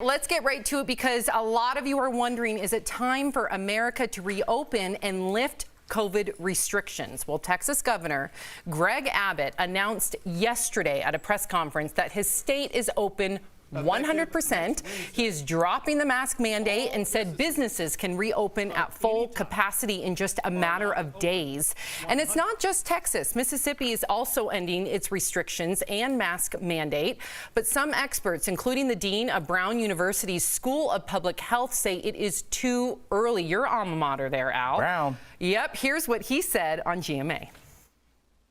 Let's get right to it because a lot of you are wondering, is it time for America to reopen and lift COVID restrictions? Well, Texas Governor Greg Abbott announced yesterday at a press conference that his state is open 100%. He is dropping the mask mandate and said businesses can reopen at full capacity in just a matter of days. And it's not just Texas. Mississippi is also ending its restrictions and mask mandate. But some experts, including the dean of Brown University's School of Public Health, say it is too early. Your alma mater there, Al. Brown. Yep. Here's what he said on GMA.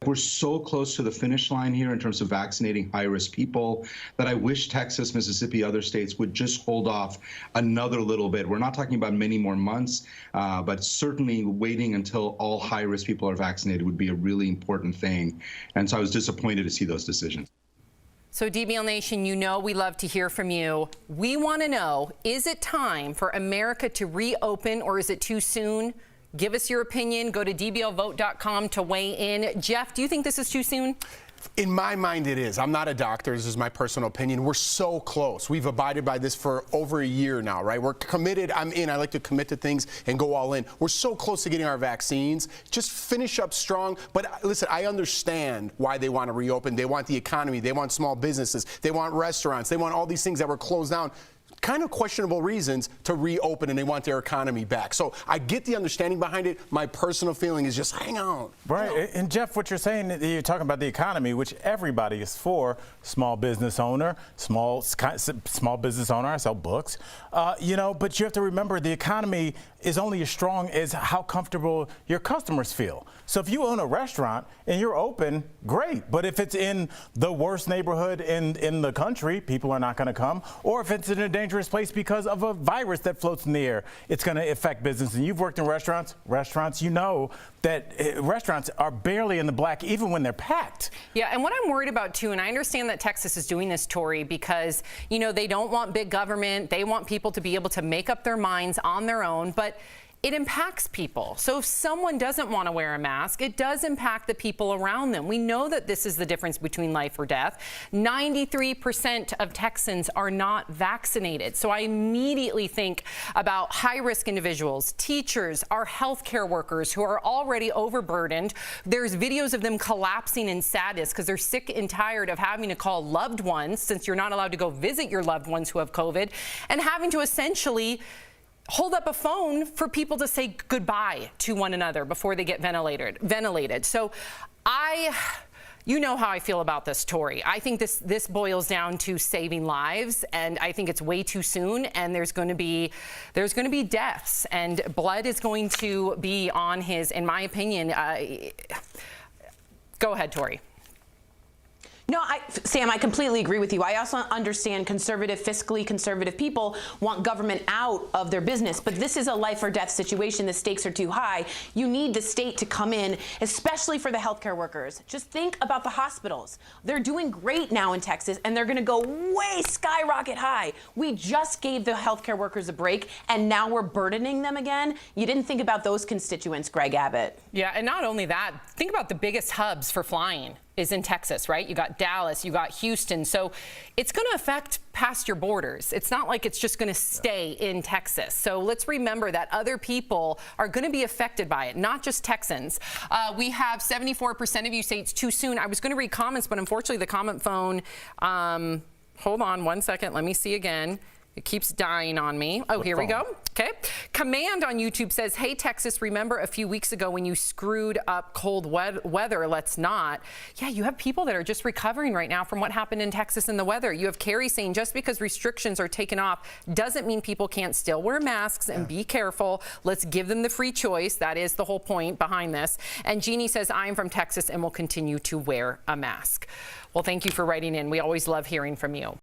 We're so close to the finish line here in terms of vaccinating high-risk people that I wish Texas, Mississippi, other states would just hold off another little bit. We're not talking about many more months, but certainly waiting until all high-risk people are vaccinated would be a really important thing. And so I was disappointed to see those decisions. So DBL Nation, you know we love to hear from you. We want to know, is it time for America to reopen or is it too soon? Give us your opinion. Go to dblvote.com to weigh in. Jeff, do you think this is too soon? In my mind, it is. I'm not a doctor. This is my personal opinion. We're so close. We've abided by this for over a year now, right? We're committed. I'm in. I like to commit to things and go all in. We're so close to getting our vaccines. Just finish up strong. But listen, I understand why they want to reopen. They want the economy. They want small businesses. They want restaurants. They want all these things that were closed down. Kind of questionable reasons to reopen, and they want their economy back. So I get the understanding behind it. My personal feeling is just hang on. Right. You know? And Jeff, what you're saying, you're talking about the economy, which everybody is for. Small business owner, small business owner, I sell books. But you have to remember the economy is only as strong as how comfortable your customers feel. So if you own a restaurant and you're open, great. But if it's in the worst neighborhood in the country, people are not going to come. Or if it's in a dangerous place because of a virus that floats in the air, it's going to affect business. And you've worked in restaurants, you know that restaurants are barely in the black even when they're packed. Yeah, and what I'm worried about too, and I understand that Texas is doing this, Tori, because they don't want big government. They want people to be able to make up their minds on their own, but it impacts people. So if someone doesn't want to wear a mask, it does impact the people around them. We know that this is the difference between life or death. 93% of Texans are not vaccinated. So I immediately think about high-risk individuals, teachers, our healthcare workers who are already overburdened. There's videos of them collapsing in sadness because they're sick and tired of having to call loved ones, since you're not allowed to go visit your loved ones who have COVID, and having to essentially hold up a phone for people to say goodbye to one another before they get ventilated. So you know how I feel about this, Tori. I think this boils down to saving lives, and I think it's way too soon, and there's going to be deaths, and blood is going to be on his, in my opinion. Go ahead, Tori. No, Sam, I completely agree with you. I also understand fiscally conservative people want government out of their business, but this is a life or death situation. The stakes are too high. You need the state to come in, especially for the healthcare workers. Just think about the hospitals. They're doing great now in Texas, and they're going to go way skyrocket high. We just gave the healthcare workers a break, and now we're burdening them again. You didn't think about those constituents, Greg Abbott. Yeah, and not only that, think about the biggest hubs for flying is in Texas, right? You got Dallas, you got Houston. So it's going to affect past your borders. It's not like it's just going to stay in Texas. So let's remember that other people are going to be affected by it, not just Texans. We have 74% of you say it's too soon. I was going to read comments, but unfortunately the comment phone, hold on one second. Let me see again. It keeps dying on me. Oh, here we go. Okay. Command on YouTube says, hey, Texas, remember a few weeks ago when you screwed up cold weather? Let's not. Yeah, you have people that are just recovering right now from what happened in Texas and the weather. You have Carrie saying just because restrictions are taken off doesn't mean people can't still wear masks and be careful. Let's give them the free choice. That is the whole point behind this. And Jeannie says, I'm from Texas and will continue to wear a mask. Well, thank you for writing in. We always love hearing from you.